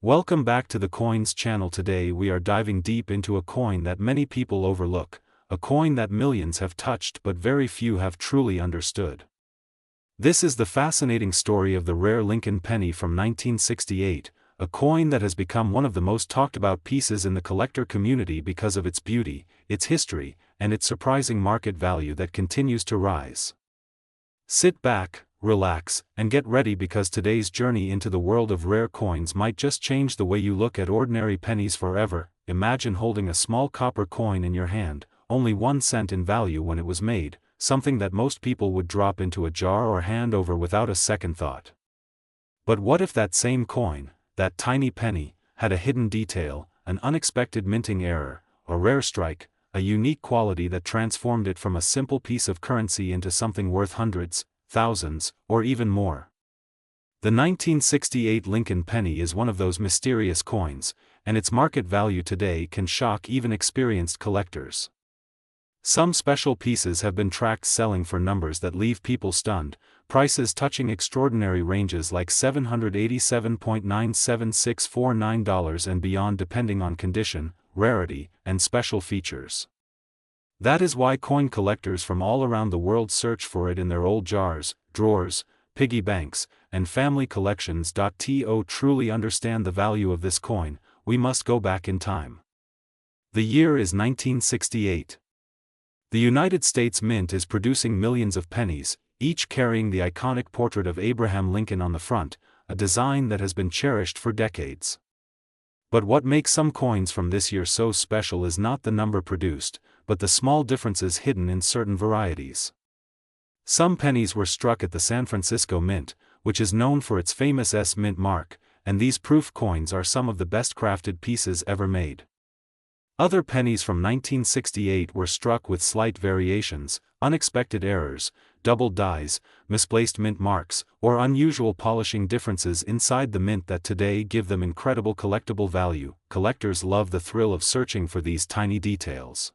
Welcome back to the Coins channel. Today we are diving deep into a coin that many people overlook, a coin that millions have touched but very few have truly understood. This is the fascinating story of the rare Lincoln penny from 1968, a coin that has become one of the most talked about pieces in the collector community because of its beauty, its history, and its surprising market value that continues to rise. Sit back, relax, and get ready because today's journey into the world of rare coins might just change the way you look at ordinary pennies forever. Imagine holding a small copper coin in your hand, only 1 cent in value when it was made, something that most people would drop into a jar or hand over without a second thought. But what if that same coin, that tiny penny, had a hidden detail, an unexpected minting error, a rare strike, a unique quality that transformed it from a simple piece of currency into something worth hundreds, thousands, or even more? The 1968 Lincoln penny is one of those mysterious coins, and its market value today can shock even experienced collectors. Some special pieces have been tracked selling for numbers that leave people stunned, prices touching extraordinary ranges like $787.97649 and beyond depending on condition, rarity, and special features. That is why coin collectors from all around the world search for it in their old jars, drawers, piggy banks, and family collections. To truly understand the value of this coin, we must go back in time. The year is 1968. The United States Mint is producing millions of pennies, each carrying the iconic portrait of Abraham Lincoln on the front, a design that has been cherished for decades. But what makes some coins from this year so special is not the number produced, but the small differences hidden in certain varieties. Some pennies were struck at the San Francisco Mint, which is known for its famous S Mint mark, and these proof coins are some of the best crafted pieces ever made. Other pennies from 1968 were struck with slight variations, unexpected errors, doubled dies, misplaced mint marks, or unusual polishing differences inside the mint that today give them incredible collectible value. Collectors love the thrill of searching for these tiny details.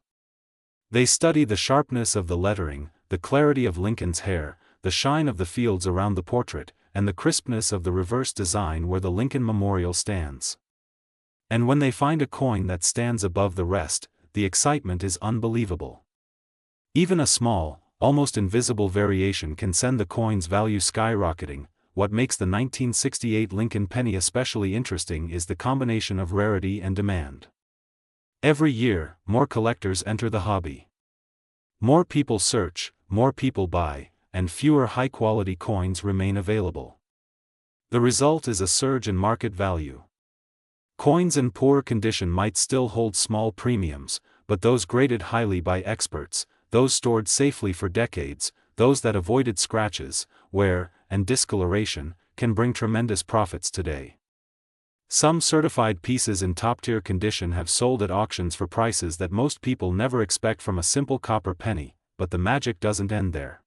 They study the sharpness of the lettering, the clarity of Lincoln's hair, the shine of the fields around the portrait, and the crispness of the reverse design where the Lincoln Memorial stands. And when they find a coin that stands above the rest, the excitement is unbelievable. Even a small, almost invisible variation can send the coin's value skyrocketing. What makes the 1968 Lincoln penny especially interesting is the combination of rarity and demand. Every year, more collectors enter the hobby. More people search, more people buy, and fewer high-quality coins remain available. The result is a surge in market value. Coins in poor condition might still hold small premiums, but those graded highly by experts, those stored safely for decades, those that avoided scratches, wear, and discoloration, can bring tremendous profits today. Some certified pieces in top-tier condition have sold at auctions for prices that most people never expect from a simple copper penny, but the magic doesn't end there.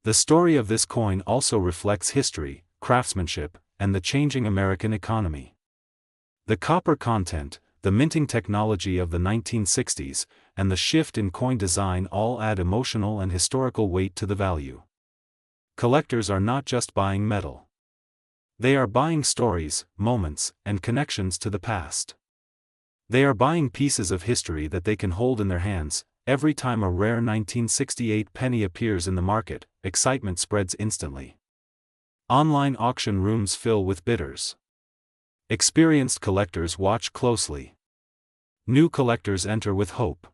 The story of this coin also reflects history, craftsmanship, and the changing American economy. The copper content, the minting technology of the 1960s, and the shift in coin design all add emotional and historical weight to the value. Collectors are not just buying metal. They are buying stories, moments, and connections to the past. They are buying pieces of history that they can hold in their hands. Every time a rare 1968 penny appears in the market, excitement spreads instantly. Online auction rooms fill with bidders. Experienced collectors watch closely. New collectors enter with hope.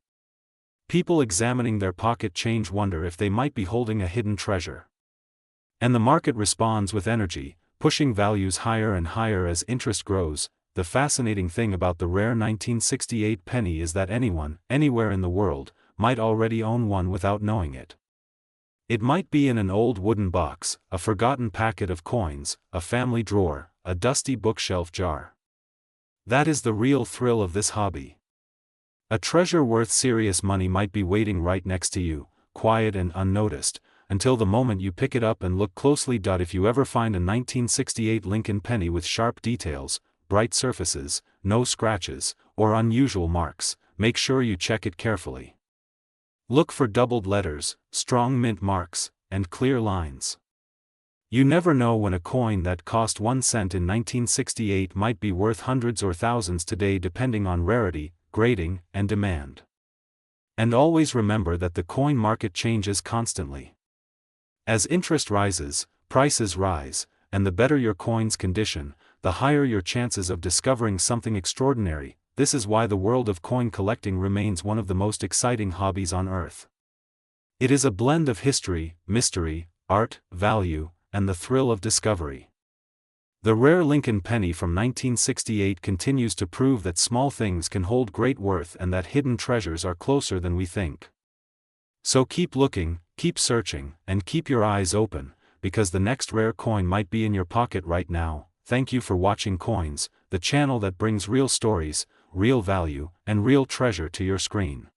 People examining their pocket change wonder if they might be holding a hidden treasure. And the market responds with energy, pushing values higher and higher as interest grows. The fascinating thing about the rare 1968 penny is that anyone, anywhere in the world, might already own one without knowing it. It might be in an old wooden box, a forgotten packet of coins, a family drawer, a dusty bookshelf jar. That is the real thrill of this hobby. A treasure worth serious money might be waiting right next to you, quiet and unnoticed, until the moment you pick it up and look closely. If you ever find a 1968 Lincoln penny with sharp details, bright surfaces, no scratches, or unusual marks, make sure you check it carefully. Look for doubled letters, strong mint marks, and clear lines. You never know when a coin that cost 1 cent in 1968 might be worth hundreds or thousands today, depending on rarity, grading, and demand. And always remember that the coin market changes constantly. As interest rises, prices rise, and the better your coin's condition, the higher your chances of discovering something extraordinary. This is why the world of coin collecting remains one of the most exciting hobbies on earth. It is a blend of history, mystery, art, value, and the thrill of discovery. The rare Lincoln penny from 1968 continues to prove that small things can hold great worth and that hidden treasures are closer than we think. So keep looking, keep searching, and keep your eyes open, because the next rare coin might be in your pocket right now. Thank you for watching Coins, the channel that brings real stories, real value, and real treasure to your screen.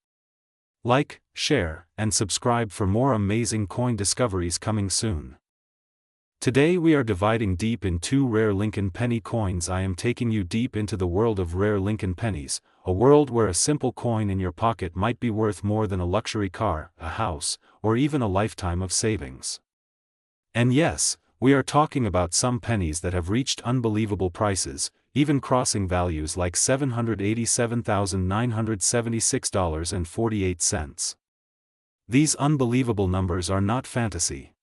Like, share, and subscribe for more amazing coin discoveries coming soon. Today we are dividing deep in 2 rare Lincoln penny coins. I am taking you deep into the world of rare Lincoln pennies, a world where a simple coin in your pocket might be worth more than a luxury car, a house, or even a lifetime of savings. And yes, we are talking about some pennies that have reached unbelievable prices, even crossing values like $787,976.48. These unbelievable numbers are not fantasy.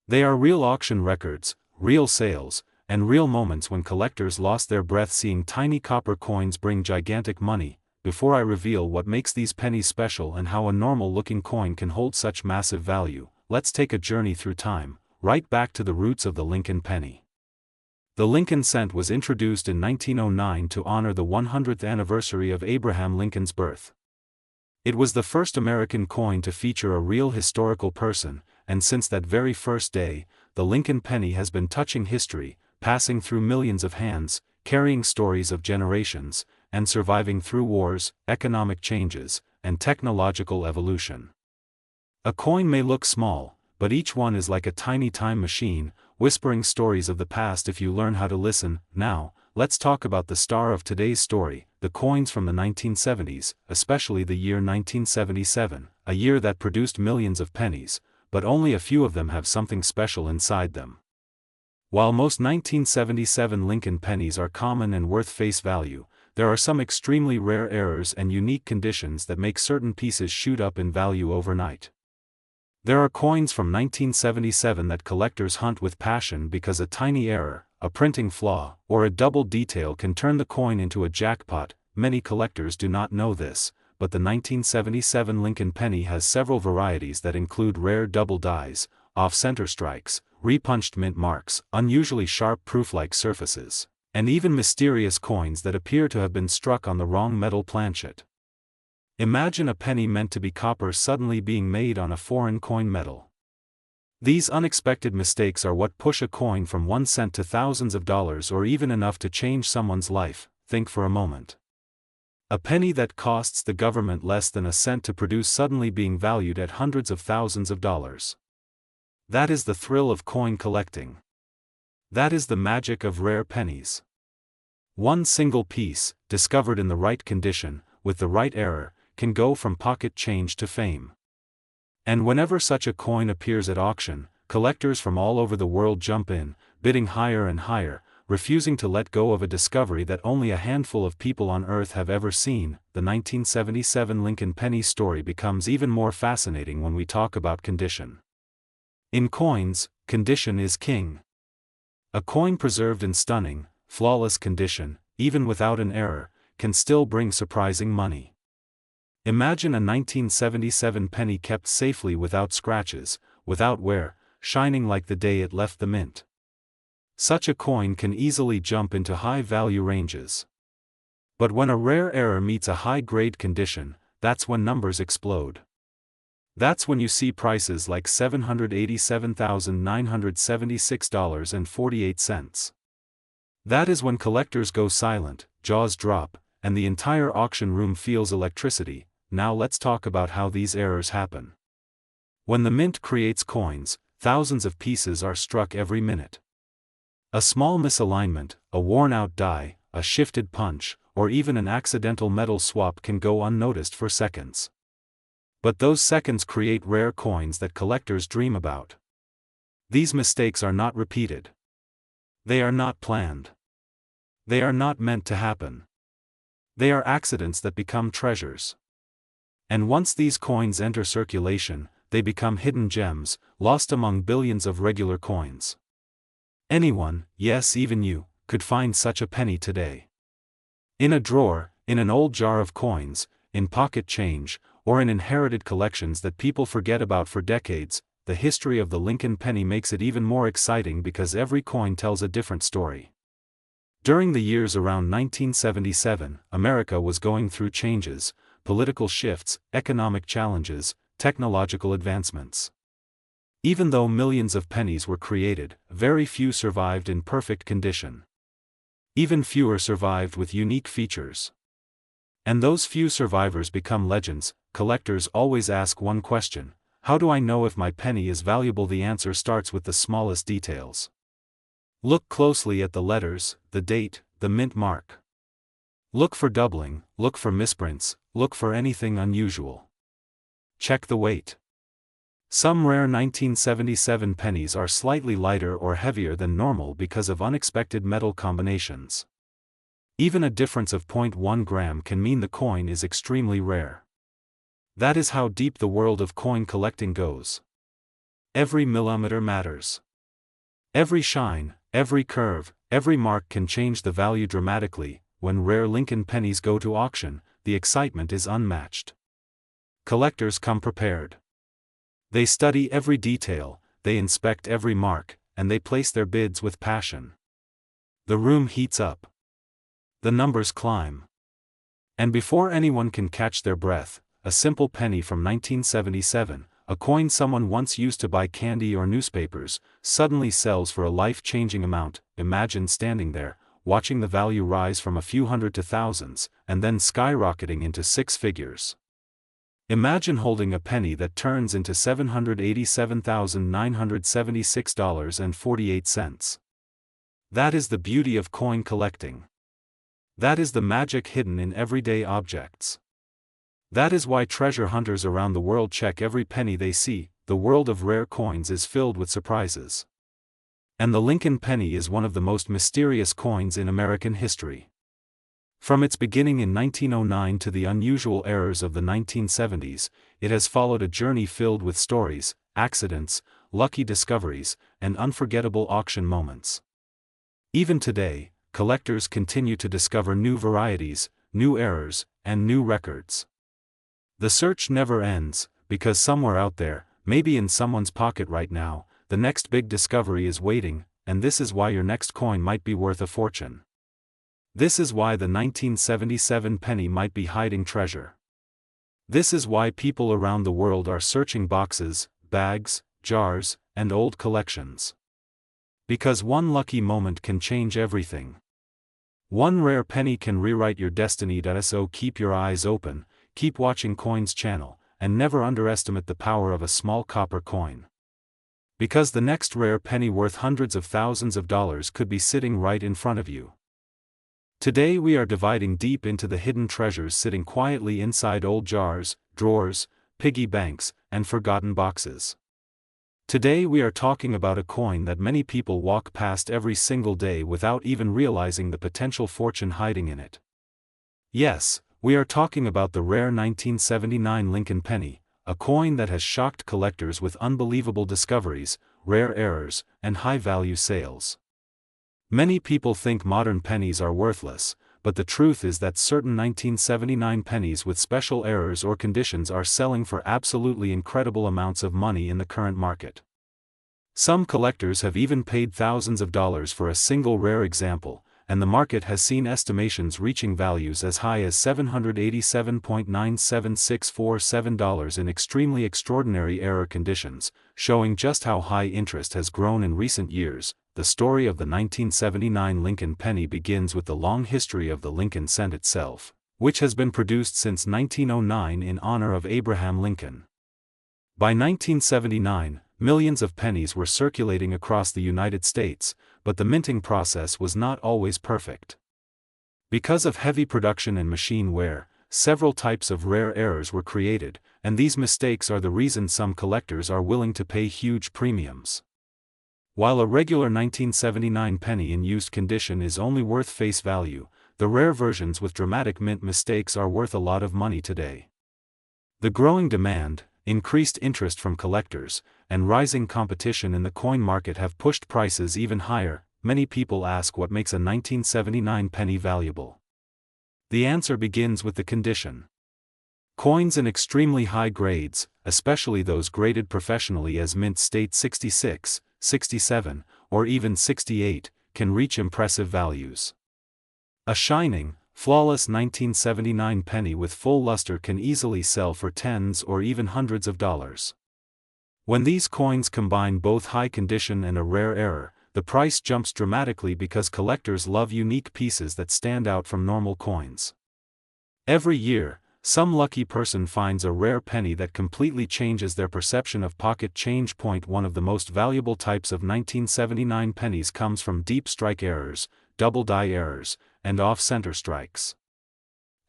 They are real auction records, real sales, and real moments when collectors lost their breath seeing tiny copper coins bring gigantic money. Before I reveal what makes these pennies special and how a normal-looking coin can hold such massive value, let's take a journey through time, right back to the roots of the Lincoln penny. The Lincoln cent was introduced in 1909 to honor the 100th anniversary of Abraham Lincoln's birth. It was the first American coin to feature a real historical person, and since that very first day, the Lincoln penny has been touching history, passing through millions of hands, carrying stories of generations, and surviving through wars, economic changes, and technological evolution. A coin may look small, but each one is like a tiny time machine, whispering stories of the past if you learn how to listen. Now, let's talk about the star of today's story, the coins from the 1970s, especially the year 1977, a year that produced millions of pennies, but only a few of them have something special inside them. While most 1977 Lincoln pennies are common and worth face value, there are some extremely rare errors and unique conditions that make certain pieces shoot up in value overnight. There are coins from 1977 that collectors hunt with passion because a tiny error, a printing flaw, or a double detail can turn the coin into a jackpot. Many collectors do not know this, but the 1977 Lincoln penny has several varieties that include rare double dies, off-center strikes, repunched mint marks, unusually sharp proof-like surfaces, and even mysterious coins that appear to have been struck on the wrong metal planchet. Imagine a penny meant to be copper suddenly being made on a foreign coin metal. These unexpected mistakes are what push a coin from 1 cent to thousands of dollars, or even enough to change someone's life. Think for a moment. A penny that costs the government less than a cent to produce suddenly being valued at hundreds of thousands of dollars. That is the thrill of coin collecting. That is the magic of rare pennies. One single piece, discovered in the right condition, with the right error, can go from pocket change to fame. And whenever such a coin appears at auction, collectors from all over the world jump in, bidding higher and higher, refusing to let go of a discovery that only a handful of people on Earth have ever seen. The 1977 Lincoln penny story becomes even more fascinating when we talk about condition. In coins, condition is king. A coin preserved in stunning, flawless condition, even without an error, can still bring surprising money. Imagine a 1977 penny kept safely without scratches, without wear, shining like the day it left the mint. Such a coin can easily jump into high-value ranges. But when a rare error meets a high-grade condition, that's when numbers explode. That's when you see prices like $787,976.48. That is when collectors go silent, jaws drop, and the entire auction room feels electricity. Now let's talk about how these errors happen. When the mint creates coins, thousands of pieces are struck every minute. A small misalignment, a worn-out die, a shifted punch, or even an accidental metal swap can go unnoticed for seconds. But those seconds create rare coins that collectors dream about. These mistakes are not repeated. They are not planned. They are not meant to happen. They are accidents that become treasures. And once these coins enter circulation, they become hidden gems, lost among billions of regular coins. Anyone, yes even you, could find such a penny today. In a drawer, in an old jar of coins, in pocket change, or in inherited collections that people forget about for decades. The history of the Lincoln penny makes it even more exciting because every coin tells a different story. During the years around 1977, America was going through changes, political shifts, economic challenges, technological advancements. Even though millions of pennies were created, very few survived in perfect condition. Even fewer survived with unique features. And those few survivors become legends. Collectors always ask one question: how do I know if my penny is valuable? The answer starts with the smallest details. Look closely at the letters, the date, the mint mark. Look for doubling, look for misprints, look for anything unusual. Check the weight. Some rare 1977 pennies are slightly lighter or heavier than normal because of unexpected metal combinations. Even a difference of 0.1 gram can mean the coin is extremely rare. That is how deep the world of coin collecting goes. Every millimeter matters. Every shine, every curve, every mark can change the value dramatically. When rare Lincoln pennies go to auction, the excitement is unmatched. Collectors come prepared. They study every detail, they inspect every mark, and they place their bids with passion. The room heats up. The numbers climb. And before anyone can catch their breath, a simple penny from 1977, a coin someone once used to buy candy or newspapers, suddenly sells for a life-changing amount. Imagine standing there, watching the value rise from a few hundred to thousands, and then skyrocketing into six figures. Imagine holding a penny that turns into $787,976.48. That is the beauty of coin collecting. That is the magic hidden in everyday objects. That is why treasure hunters around the world check every penny they see. The world of rare coins is filled with surprises. And the Lincoln penny is one of the most mysterious coins in American history. From its beginning in 1909 to the unusual eras of the 1970s, it has followed a journey filled with stories, accidents, lucky discoveries, and unforgettable auction moments. Even today, collectors continue to discover new varieties, new eras, and new records. The search never ends, because somewhere out there, maybe in someone's pocket right now, the next big discovery is waiting, and this is why your next coin might be worth a fortune. This is why the 1977 penny might be hiding treasure. This is why people around the world are searching boxes, bags, jars, and old collections. Because one lucky moment can change everything. One rare penny can rewrite your destiny. So keep your eyes open, keep watching Coins Channel, and never underestimate the power of a small copper coin. Because the next rare penny worth hundreds of thousands of dollars could be sitting right in front of you. Today we are dividing deep into the hidden treasures sitting quietly inside old jars, drawers, piggy banks, and forgotten boxes. Today we are talking about a coin that many people walk past every single day without even realizing the potential fortune hiding in it. Yes, we are talking about the rare 1979 Lincoln penny, a coin that has shocked collectors with unbelievable discoveries, rare errors, and high-value sales. Many people think modern pennies are worthless, but the truth is that certain 1979 pennies with special errors or conditions are selling for absolutely incredible amounts of money in the current market. Some collectors have even paid thousands of dollars for a single rare example, and the market has seen estimations reaching values as high as $787.97647 in extremely extraordinary error conditions, showing just how high interest has grown in recent years. The story of the 1979 Lincoln penny begins with the long history of the Lincoln cent itself, which has been produced since 1909 in honor of Abraham Lincoln. By 1979, millions of pennies were circulating across the United States, but the minting process was not always perfect. Because of heavy production and machine wear, several types of rare errors were created, and these mistakes are the reason some collectors are willing to pay huge premiums. While a regular 1979 penny in used condition is only worth face value, the rare versions with dramatic mint mistakes are worth a lot of money today. The growing demand, increased interest from collectors, and rising competition in the coin market have pushed prices even higher. Many people ask what makes a 1979 penny valuable. The answer begins with the condition. Coins in extremely high grades, especially those graded professionally as mint state 66, 67, or even 68, can reach impressive values. A shining, flawless 1979 penny with full luster can easily sell for tens or even hundreds of dollars. When these coins combine both high condition and a rare error, the price jumps dramatically because collectors love unique pieces that stand out from normal coins. Every year, some lucky person finds a rare penny that completely changes their perception of pocket change. One of the most valuable types of 1979 pennies comes from deep strike errors, double die errors, and off-center strikes.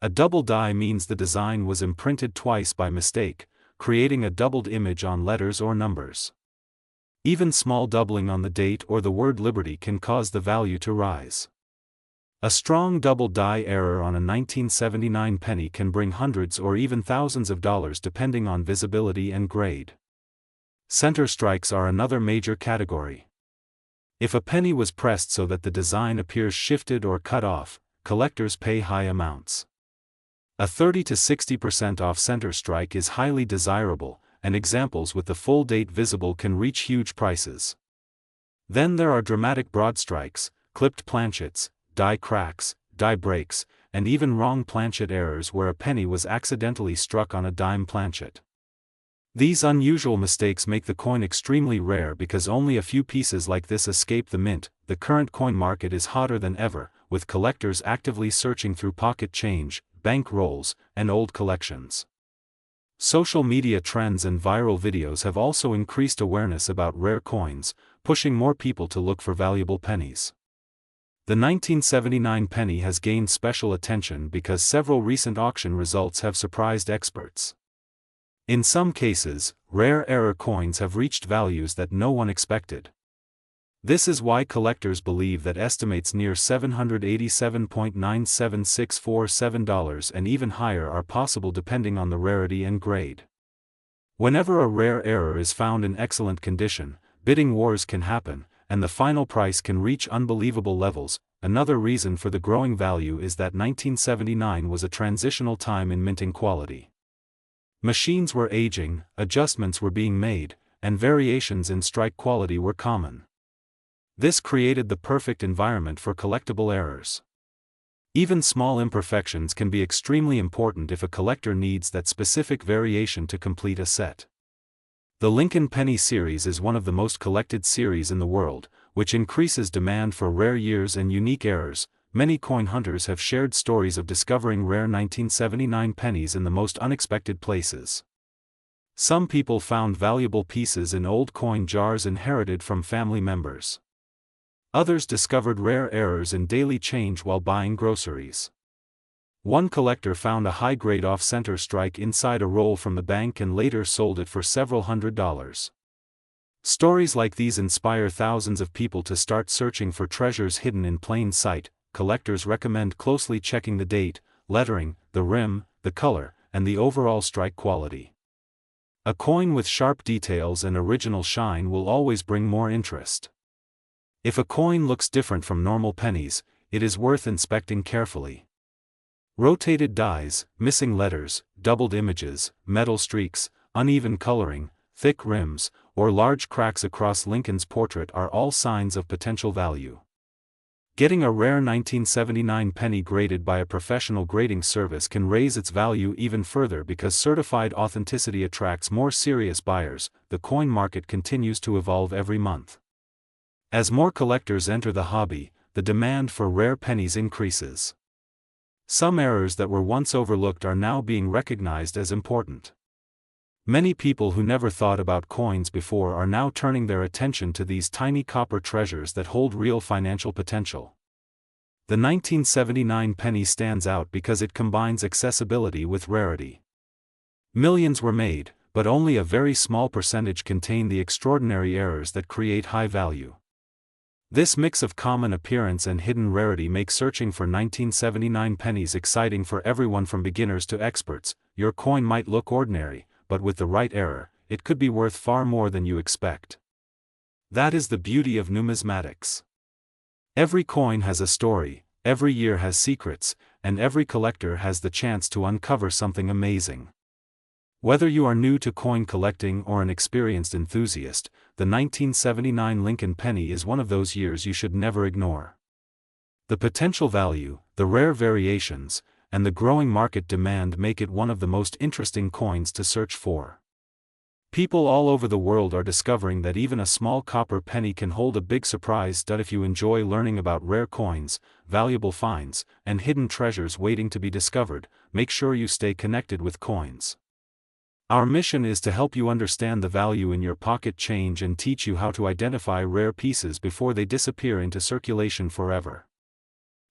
A double die means the design was imprinted twice by mistake, creating a doubled image on letters or numbers. Even small doubling on the date or the word liberty can cause the value to rise. A strong double die error on a 1979 penny can bring hundreds or even thousands of dollars depending on visibility and grade. Center strikes are another major category. If a penny was pressed so that the design appears shifted or cut off, collectors pay high amounts. A 30 to 60% off center strike is highly desirable, and examples with the full date visible can reach huge prices. Then there are dramatic broad strikes, clipped planchets, die cracks, die breaks, and even wrong planchet errors where a penny was accidentally struck on a dime planchet. These unusual mistakes make the coin extremely rare because only a few pieces like this escape the mint. The current coin market is hotter than ever, with collectors actively searching through pocket change, bank rolls, and old collections. Social media trends and viral videos have also increased awareness about rare coins, pushing more people to look for valuable pennies. The 1979 penny has gained special attention because several recent auction results have surprised experts. In some cases, rare error coins have reached values that no one expected. This is why collectors believe that estimates near $787.97647 and even higher are possible depending on the rarity and grade. Whenever a rare error is found in excellent condition, bidding wars can happen, and the final price can reach unbelievable levels. Another reason for the growing value is that 1979 was a transitional time in minting quality. Machines were aging, adjustments were being made, and variations in strike quality were common. This created the perfect environment for collectible errors. Even small imperfections can be extremely important if a collector needs that specific variation to complete a set. The Lincoln Penny series is one of the most collected series in the world, which increases demand for rare years and unique errors. Many coin hunters have shared stories of discovering rare 1979 pennies in the most unexpected places. Some people found valuable pieces in old coin jars inherited from family members. Others discovered rare errors in daily change while buying groceries. One collector found a high-grade off-center strike inside a roll from the bank and later sold it for several $100s. Stories like these inspire thousands of people to start searching for treasures hidden in plain sight. Collectors recommend closely checking the date, lettering, the rim, the color, and the overall strike quality. A coin with sharp details and original shine will always bring more interest. If a coin looks different from normal pennies, it is worth inspecting carefully. Rotated dies, missing letters, doubled images, metal streaks, uneven coloring, thick rims, or large cracks across Lincoln's portrait are all signs of potential value. Getting a rare 1979 penny graded by a professional grading service can raise its value even further because certified authenticity attracts more serious buyers. The coin market continues to evolve every month. As more collectors enter the hobby, the demand for rare pennies increases. Some errors that were once overlooked are now being recognized as important. Many people who never thought about coins before are now turning their attention to these tiny copper treasures that hold real financial potential. The 1979 penny stands out because it combines accessibility with rarity. Millions were made, but only a very small percentage contain the extraordinary errors that create high value. This mix of common appearance and hidden rarity makes searching for 1979 pennies exciting for everyone from beginners to experts. Your coin might look ordinary, but with the right error, it could be worth far more than you expect. That is the beauty of numismatics. Every coin has a story, every year has secrets, and every collector has the chance to uncover something amazing. Whether you are new to coin collecting or an experienced enthusiast, the 1979 Lincoln penny is one of those years you should never ignore. The potential value, the rare variations, and the growing market demand make it one of the most interesting coins to search for. People all over the world are discovering that even a small copper penny can hold a big surprise. If you enjoy learning about rare coins, valuable finds, and hidden treasures waiting to be discovered, make sure you stay connected with Coins. Our mission is to help you understand the value in your pocket change and teach you how to identify rare pieces before they disappear into circulation forever.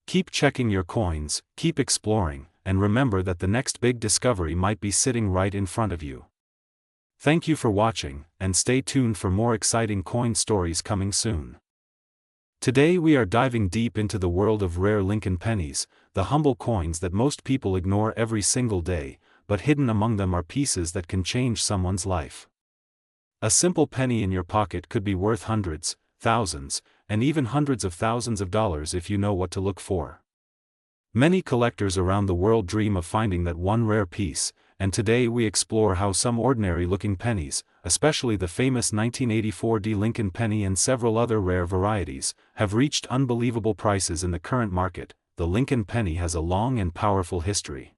Keep checking your coins, keep exploring, and remember that the next big discovery might be sitting right in front of you. Thank you for watching, and stay tuned for more exciting coin stories coming soon. Today we are diving deep into the world of rare Lincoln pennies, the humble coins that most people ignore every single day, but hidden among them are pieces that can change someone's life. A simple penny in your pocket could be worth hundreds, thousands, and even hundreds of thousands of dollars if you know what to look for. Many collectors around the world dream of finding that one rare piece, and today we explore how some ordinary-looking pennies, especially the famous 1984 Lincoln penny and several other rare varieties, have reached unbelievable prices in the current market. The Lincoln penny has a long and powerful history.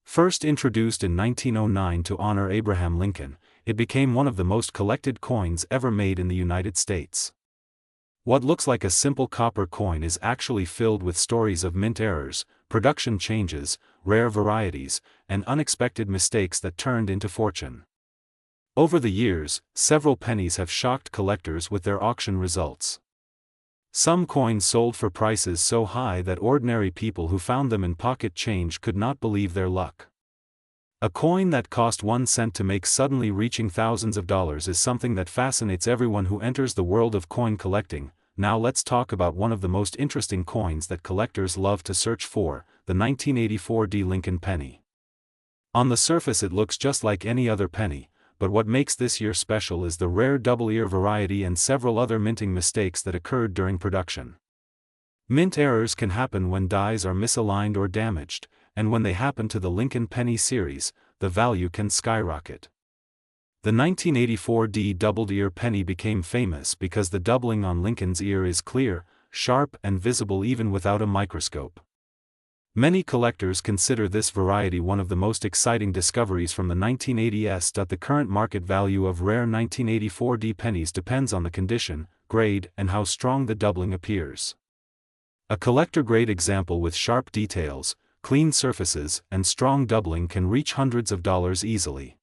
First introduced in 1909 to honor Abraham Lincoln, it became one of the most collected coins ever made in the United States. What looks like a simple copper coin is actually filled with stories of mint errors, production changes, rare varieties, and unexpected mistakes that turned into fortune. Over the years, several pennies have shocked collectors with their auction results. Some coins sold for prices so high that ordinary people who found them in pocket change could not believe their luck. A coin that cost 1 cent to make suddenly reaching thousands of dollars is something that fascinates everyone who enters the world of coin collecting. Now let's talk about one of the most interesting coins that collectors love to search for, the 1984 Lincoln penny. On the surface it looks just like any other penny, but what makes this year special is the rare double-ear variety and several other minting mistakes that occurred during production. Mint errors can happen when dies are misaligned or damaged, and when they happen to the Lincoln penny series, the value can skyrocket. The 1984 doubled-ear penny became famous because the doubling on Lincoln's ear is clear, sharp and visible even without a microscope. Many collectors consider this variety one of the most exciting discoveries from the 1980s. The current market value of rare 1984 pennies depends on the condition, grade, and how strong the doubling appears. A collector-grade example with sharp details, clean surfaces, and strong doubling can reach hundreds of dollars easily.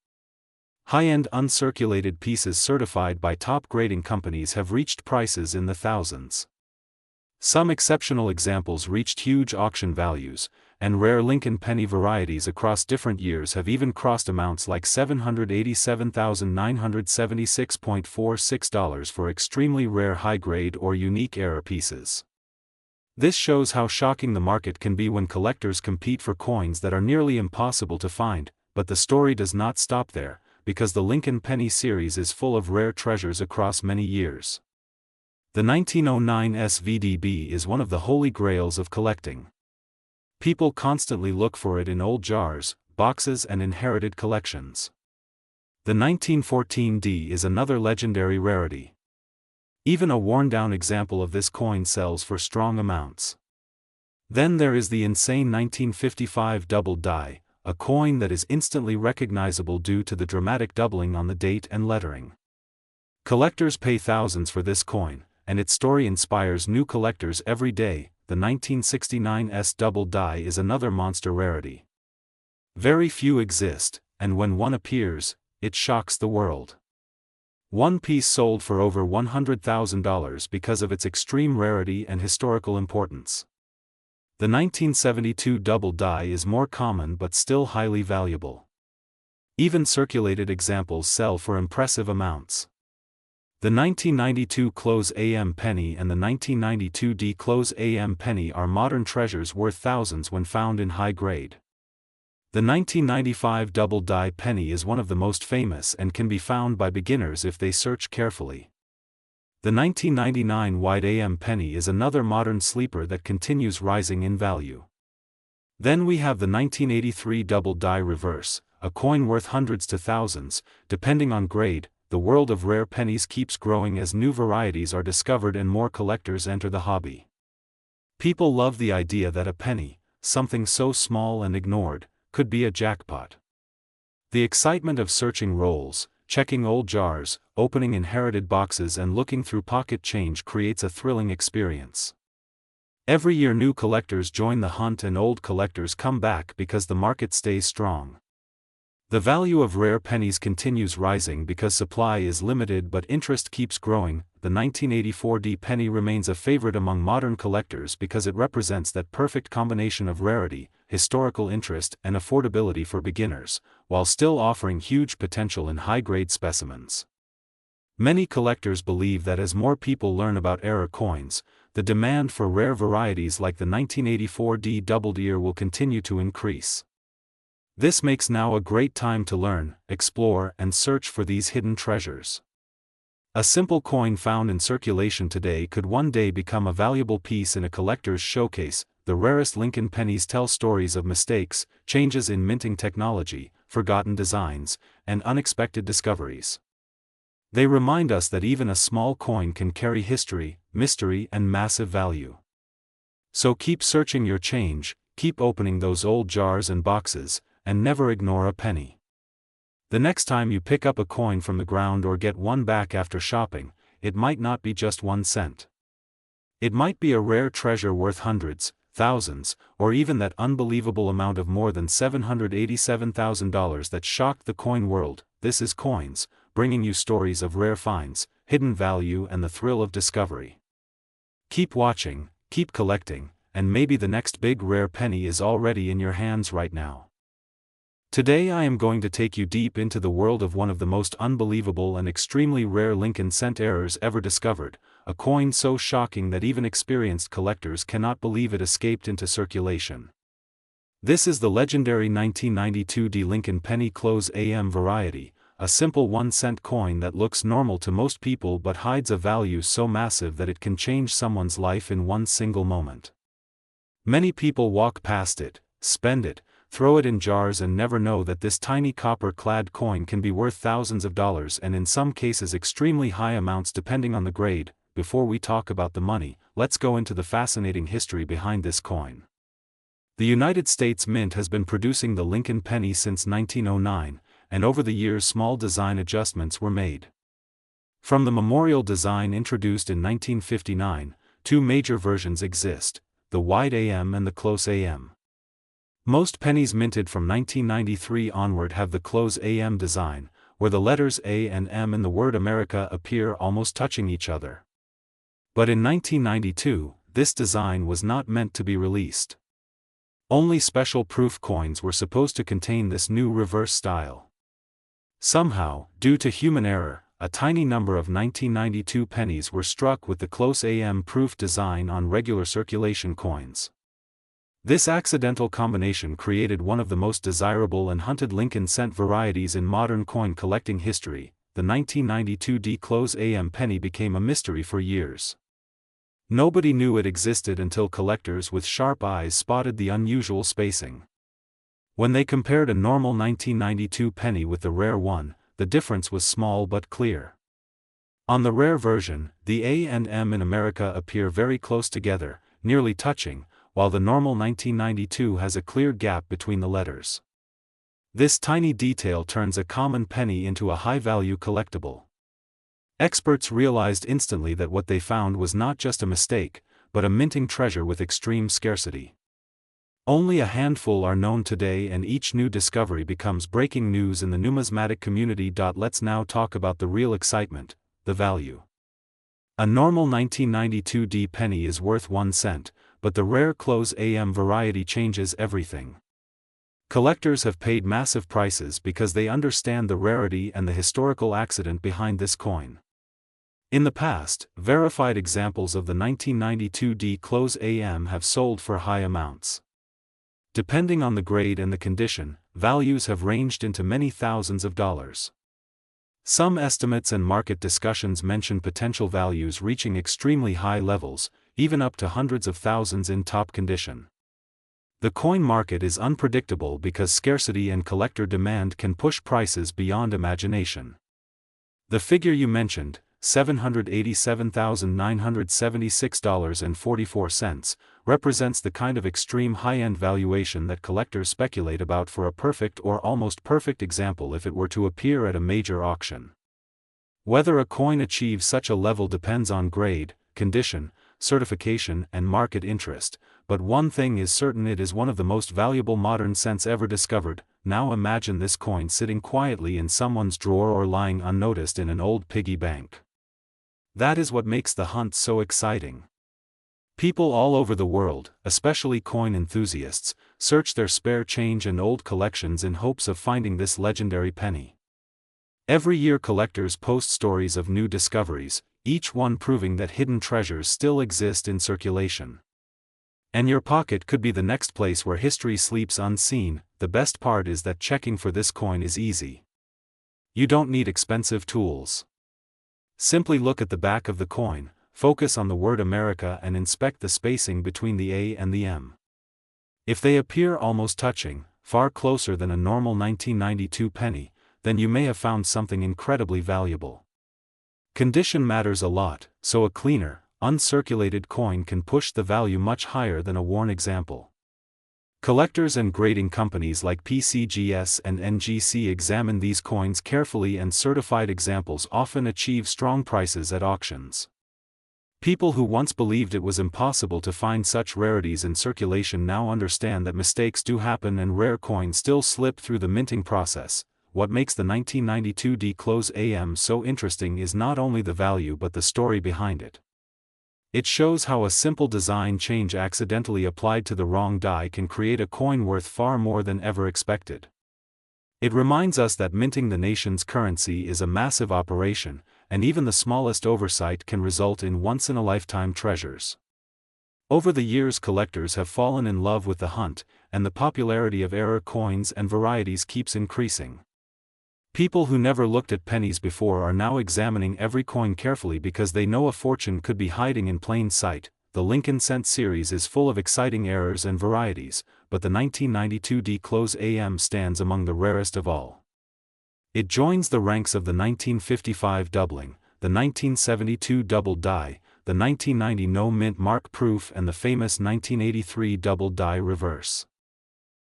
High-end uncirculated pieces certified by top grading companies have reached prices in the thousands. Some exceptional examples reached huge auction values, and rare Lincoln penny varieties across different years have even crossed amounts like $787,976.46 for extremely rare high-grade or unique error pieces. This shows how shocking the market can be when collectors compete for coins that are nearly impossible to find, but the story does not stop there, because the Lincoln penny series is full of rare treasures across many years. The 1909 SVDB is one of the holy grails of collecting. People constantly look for it in old jars, boxes and inherited collections. The 1914 D is another legendary rarity. Even a worn-down example of this coin sells for strong amounts. Then there is the insane 1955 doubled die, a coin that is instantly recognizable due to the dramatic doubling on the date and lettering. Collectors pay thousands for this coin, and its story inspires new collectors every day. The 1969 S doubled die is another monster rarity. Very few exist, and when one appears, it shocks the world. One piece sold for over $100,000 because of its extreme rarity and historical importance. The 1972 doubled die is more common but still highly valuable. Even circulated examples sell for impressive amounts. The 1992 Close AM penny and the 1992 D Close AM penny are modern treasures worth thousands when found in high grade. The 1995 Double Die penny is one of the most famous and can be found by beginners if they search carefully. The 1999 Wide AM penny is another modern sleeper that continues rising in value. Then we have the 1983 Double Die Reverse, a coin worth hundreds to thousands, depending on grade. The world of rare pennies keeps growing as new varieties are discovered and more collectors enter the hobby. People love the idea that a penny, something so small and ignored, could be a jackpot. The excitement of searching rolls, checking old jars, opening inherited boxes and looking through pocket change creates a thrilling experience. Every year new collectors join the hunt and old collectors come back because the market stays strong. The value of rare pennies continues rising because supply is limited but interest keeps growing. The 1984 D penny remains a favorite among modern collectors because it represents that perfect combination of rarity, historical interest, and affordability for beginners, while still offering huge potential in high-grade specimens. Many collectors believe that as more people learn about error coins, the demand for rare varieties like the 1984 D Doubled Ear will continue to increase. This makes now a great time to learn, explore, and search for these hidden treasures. A simple coin found in circulation today could one day become a valuable piece in a collector's showcase. The rarest Lincoln pennies tell stories of mistakes, changes in minting technology, forgotten designs, and unexpected discoveries. They remind us that even a small coin can carry history, mystery, and massive value. So keep searching your change, keep opening those old jars and boxes, and never ignore a penny. The next time you pick up a coin from the ground or get one back after shopping, it might not be just 1 cent. It might be a rare treasure worth hundreds, thousands, or even that unbelievable amount of more than $787,000 that shocked the coin world. This is Coins, bringing you stories of rare finds, hidden value, and the thrill of discovery. Keep watching, keep collecting, and maybe the next big rare penny is already in your hands right now. Today I am going to take you deep into the world of one of the most unbelievable and extremely rare Lincoln cent errors ever discovered, a coin so shocking that even experienced collectors cannot believe it escaped into circulation. This is the legendary 1992 D Lincoln penny Close AM variety, a simple 1-cent coin that looks normal to most people but hides a value so massive that it can change someone's life in one single moment. Many people walk past it, spend it, throw it in jars and never know that this tiny copper-clad coin can be worth thousands of dollars and in some cases extremely high amounts depending on the grade. Before we talk about the money, let's go into the fascinating history behind this coin. The United States Mint has been producing the Lincoln penny since 1909, and over the years small design adjustments were made. From the memorial design introduced in 1959, two major versions exist, the Wide AM and the Close AM. Most pennies minted from 1993 onward have the Close AM design, where the letters A and M in the word America appear almost touching each other. But in 1992, this design was not meant to be released. Only special proof coins were supposed to contain this new reverse style. Somehow, due to human error, a tiny number of 1992 pennies were struck with the Close AM proof design on regular circulation coins. This accidental combination created one of the most desirable and hunted Lincoln cent varieties in modern coin collecting history. The 1992 D Close AM penny became a mystery for years. Nobody knew it existed until collectors with sharp eyes spotted the unusual spacing. When they compared a normal 1992 penny with the rare one, the difference was small but clear. On the rare version, the A and M in America appear very close together, nearly touching, while the normal 1992 has a clear gap between the letters. This tiny detail turns a common penny into a high-value collectible. Experts realized instantly that what they found was not just a mistake, but a minting treasure with extreme scarcity. Only a handful are known today and each new discovery becomes breaking news in the numismatic community. Let's now talk about the real excitement, the value. A normal 1992 D penny is worth 1 cent, but the rare Close AM variety changes everything. Collectors have paid massive prices because they understand the rarity and the historical accident behind this coin. In the past, verified examples of the 1992 D-Close AM have sold for high amounts. Depending on the grade and the condition, values have ranged into many thousands of dollars. Some estimates and market discussions mention potential values reaching extremely high levels, even up to hundreds of thousands in top condition. The coin market is unpredictable because scarcity and collector demand can push prices beyond imagination. The figure you mentioned, $787,976.44, represents the kind of extreme high-end valuation that collectors speculate about for a perfect or almost perfect example if it were to appear at a major auction. Whether a coin achieves such a level depends on grade, condition, certification, and market interest, but one thing is certain: it is one of the most valuable modern cents ever discovered. Now imagine this coin sitting quietly in someone's drawer or lying unnoticed in an old piggy bank. That is what makes the hunt so exciting. People all over the world, especially coin enthusiasts, search their spare change and old collections in hopes of finding this legendary penny. Every year collectors post stories of new discoveries, each one proving that hidden treasures still exist in circulation. And your pocket could be the next place where history sleeps unseen. The best part is that checking for this coin is easy. You don't need expensive tools. Simply look at the back of the coin, focus on the word America and inspect the spacing between the A and the M. If they appear almost touching, far closer than a normal 1992 penny, then you may have found something incredibly valuable. Condition matters a lot, so a cleaner, uncirculated coin can push the value much higher than a worn example. Collectors and grading companies like PCGS and NGC examine these coins carefully, and certified examples often achieve strong prices at auctions. People who once believed it was impossible to find such rarities in circulation now understand that mistakes do happen and rare coins still slip through the minting process. What makes the 1992 D-Close AM so interesting is not only the value but the story behind it. It shows how a simple design change accidentally applied to the wrong die can create a coin worth far more than ever expected. It reminds us that minting the nation's currency is a massive operation, and even the smallest oversight can result in once-in-a-lifetime treasures. Over the years collectors have fallen in love with the hunt, and the popularity of rare coins and varieties keeps increasing. People who never looked at pennies before are now examining every coin carefully because they know a fortune could be hiding in plain sight. The Lincoln Cent series is full of exciting errors and varieties, but the 1992 D-Close AM stands among the rarest of all. It joins the ranks of the 1955 doubling, the 1972 double die, the 1990 no mint mark proof, and the famous 1983 double die reverse.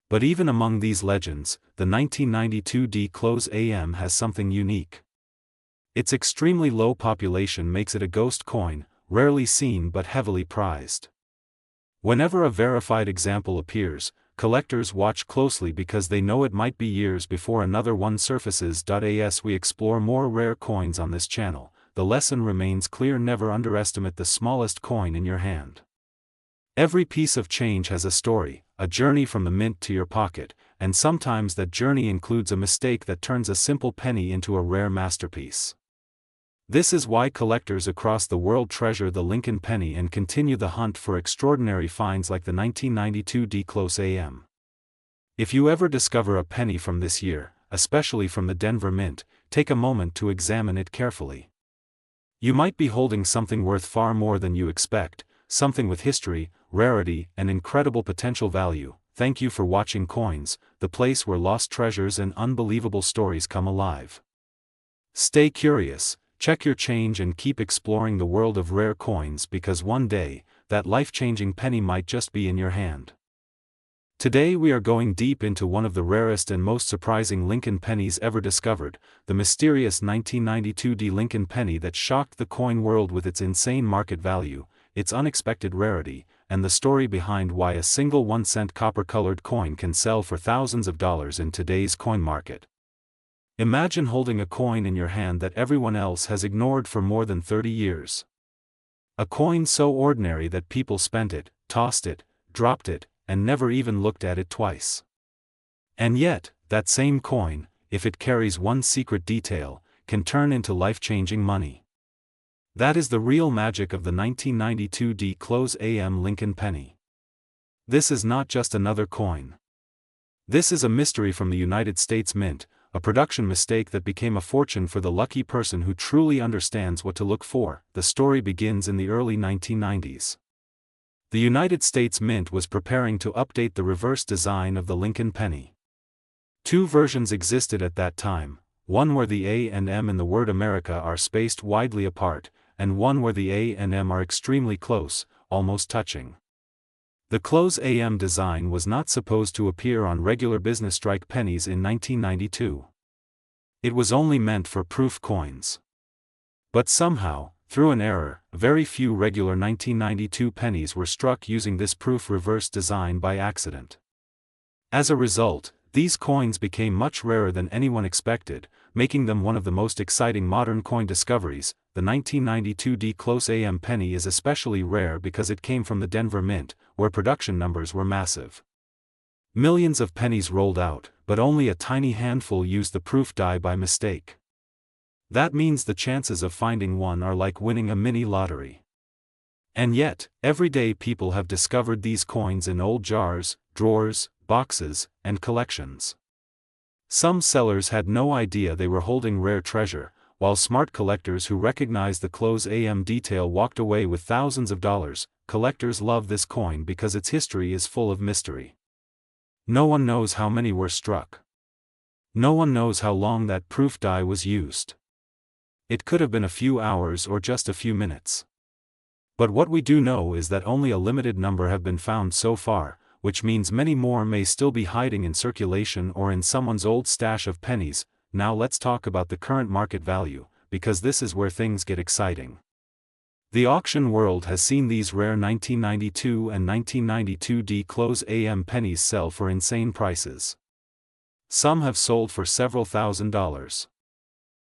But even among these legends, the 1992 D-Close AM has something unique. Its extremely low population makes it a ghost coin, rarely seen but heavily prized. Whenever a verified example appears, collectors watch closely because they know it might be years before another one surfaces. As we explore more rare coins on this channel, the lesson remains clear: never underestimate the smallest coin in your hand. Every piece of change has a story, a journey from the mint to your pocket, and sometimes that journey includes a mistake that turns a simple penny into a rare masterpiece. This is why collectors across the world treasure the Lincoln penny and continue the hunt for extraordinary finds like the 1992 D-Close AM. If you ever discover a penny from this year, especially from the Denver Mint, take a moment to examine it carefully. You might be holding something worth far more than you expect, something with history, rarity, and incredible potential value. Thank you for watching Coins, the place where lost treasures and unbelievable stories come alive. Stay curious, check your change, and keep exploring the world of rare coins, because one day, that life-changing penny might just be in your hand. Today we are going deep into one of the rarest and most surprising Lincoln pennies ever discovered, the mysterious 1992 D Lincoln penny that shocked the coin world with its insane market value, its unexpected rarity, and the story behind why a single 1-cent copper-colored coin can sell for thousands of dollars in today's coin market. Imagine holding a coin in your hand that everyone else has ignored for more than 30 years. A coin so ordinary that people spent it, tossed it, dropped it, and never even looked at it twice. And yet, that same coin, if it carries one secret detail, can turn into life-changing money. That is the real magic of the 1992 D-Close AM Lincoln penny. This is not just another coin. This is a mystery from the United States Mint, a production mistake that became a fortune for the lucky person who truly understands what to look for. The story begins in the early 1990s. The United States Mint was preparing to update the reverse design of the Lincoln penny. Two versions existed at that time, one where the A and M in the word America are spaced widely apart, and one where the A and M are extremely close, almost touching. The Close AM design was not supposed to appear on regular business strike pennies in 1992. It was only meant for proof coins. But somehow, through an error, very few regular 1992 pennies were struck using this proof reverse design by accident. As a result, these coins became much rarer than anyone expected, making them one of the most exciting modern coin discoveries. The 1992 D-Close AM penny is especially rare because it came from the Denver Mint, where production numbers were massive. Millions of pennies rolled out, but only a tiny handful used the proof die by mistake. That means the chances of finding one are like winning a mini lottery. And yet, every day people have discovered these coins in old jars, drawers, boxes, and collections. Some sellers had no idea they were holding rare treasure, while smart collectors who recognized the Close AM detail walked away with thousands of dollars. Collectors love this coin because its history is full of mystery. No one knows how many were struck. No one knows how long that proof die was used. It could have been a few hours or just a few minutes. But what we do know is that only a limited number have been found so far, which means many more may still be hiding in circulation or in someone's old stash of pennies. Now let's talk about the current market value, because this is where things get exciting. The auction world has seen these rare 1992 and 1992 D-Close AM pennies sell for insane prices. Some have sold for several $1,000s.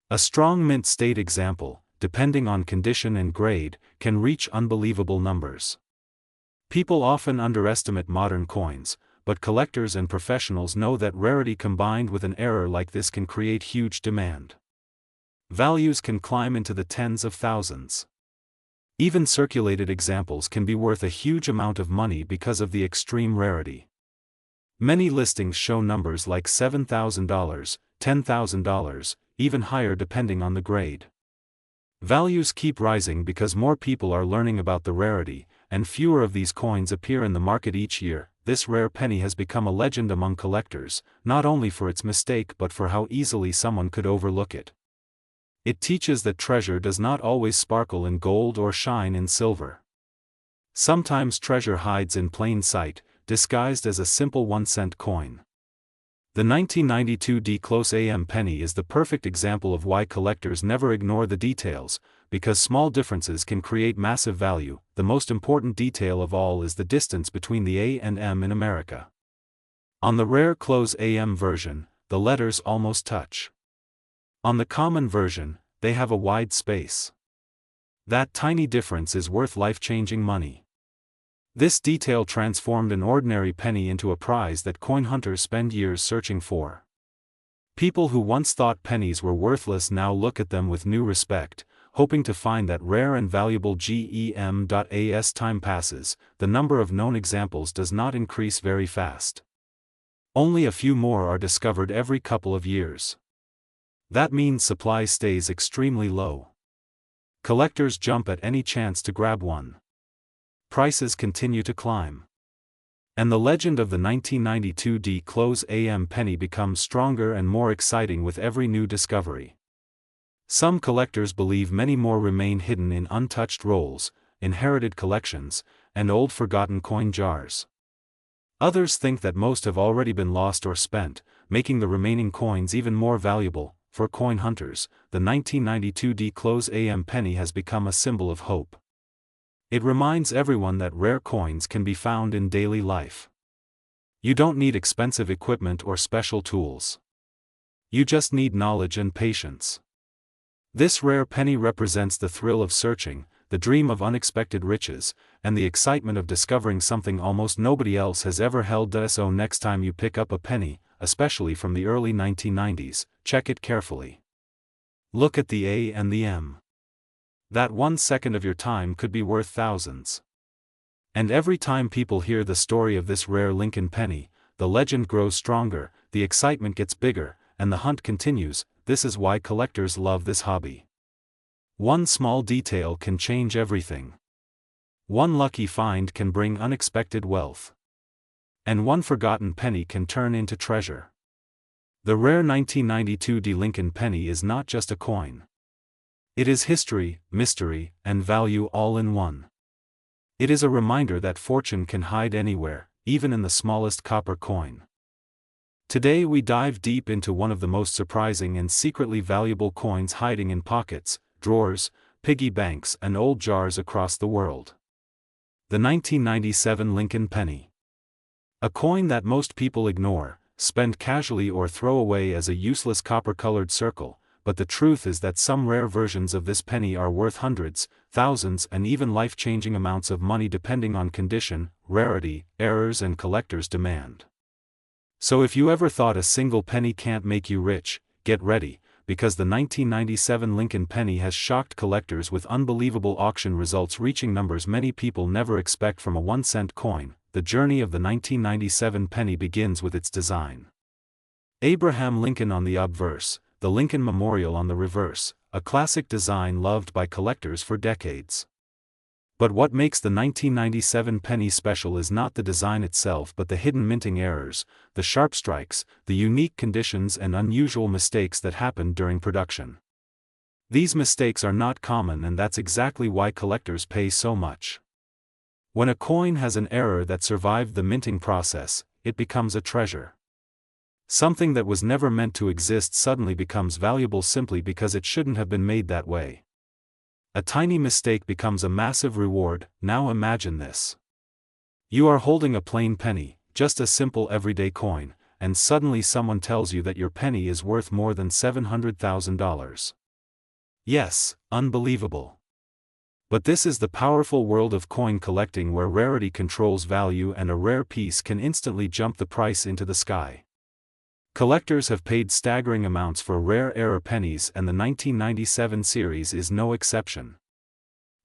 A strong mint state example, depending on condition and grade, can reach unbelievable numbers. People often underestimate modern coins, but collectors and professionals know that rarity combined with an error like this can create huge demand. Values can climb into the tens of thousands. Even circulated examples can be worth a huge amount of money because of the extreme rarity. Many listings show numbers like $7,000, $10,000, even higher depending on the grade. Values keep rising because more people are learning about the rarity, and fewer of these coins appear in the market each year. This rare penny has become a legend among collectors, not only for its mistake but for how easily someone could overlook it. It teaches that treasure does not always sparkle in gold or shine in silver. Sometimes treasure hides in plain sight, disguised as a simple 1-cent coin. The 1992 D-Close AM penny is the perfect example of why collectors never ignore the details, because small differences can create massive value. The most important detail of all is the distance between the A and M in America. On the rare Close AM version, the letters almost touch. On the common version, they have a wide space. That tiny difference is worth life-changing money. This detail transformed an ordinary penny into a prize that coin hunters spend years searching for. People who once thought pennies were worthless now look at them with new respect, hoping to find that rare and valuable gem. As time passes, the number of known examples does not increase very fast. Only a few more are discovered every couple of years. That means supply stays extremely low. Collectors jump at any chance to grab one. Prices continue to climb. And the legend of the 1992 D-Close AM penny becomes stronger and more exciting with every new discovery. Some collectors believe many more remain hidden in untouched rolls, inherited collections, and old forgotten coin jars. Others think that most have already been lost or spent, making the remaining coins even more valuable. For coin hunters, the 1992 D-Close AM penny has become a symbol of hope. It reminds everyone that rare coins can be found in daily life. You don't need expensive equipment or special tools. You just need knowledge and patience. This rare penny represents the thrill of searching, the dream of unexpected riches, and the excitement of discovering something almost nobody else has ever held. So next time you pick up a penny, especially from the early 1990s, check it carefully. Look at the A and the M. That 1 second of your time could be worth thousands. And every time people hear the story of this rare Lincoln penny, the legend grows stronger, the excitement gets bigger, and the hunt continues. This is why collectors love this hobby. One small detail can change everything. One lucky find can bring unexpected wealth. And one forgotten penny can turn into treasure. The rare 1992 Lincoln penny is not just a coin. It is history, mystery, and value all in one. It is a reminder that fortune can hide anywhere, even in the smallest copper coin. Today we dive deep into one of the most surprising and secretly valuable coins hiding in pockets, drawers, piggy banks, and old jars across the world. The 1997 Lincoln penny. A coin that most people ignore, spend casually, or throw away as a useless copper-colored circle, but the truth is that some rare versions of this penny are worth hundreds, thousands, and even life-changing amounts of money depending on condition, rarity, errors, and collectors' demand. So if you ever thought a single penny can't make you rich, get ready, because the 1997 Lincoln penny has shocked collectors with unbelievable auction results reaching numbers many people never expect from a 1-cent coin. The journey of the 1997 penny begins with its design. Abraham Lincoln on the obverse, the Lincoln Memorial on the reverse, a classic design loved by collectors for decades. But what makes the 1997 penny special is not the design itself but the hidden minting errors, the sharp strikes, the unique conditions and unusual mistakes that happened during production. These mistakes are not common, and that's exactly why collectors pay so much. When a coin has an error that survived the minting process, it becomes a treasure. Something that was never meant to exist suddenly becomes valuable simply because it shouldn't have been made that way. A tiny mistake becomes a massive reward. Now imagine this. You are holding a plain penny, just a simple everyday coin, and suddenly someone tells you that your penny is worth more than $700,000. Yes, unbelievable. But this is the powerful world of coin collecting, where rarity controls value and a rare piece can instantly jump the price into the sky. Collectors have paid staggering amounts for rare error pennies, and the 1997 series is no exception.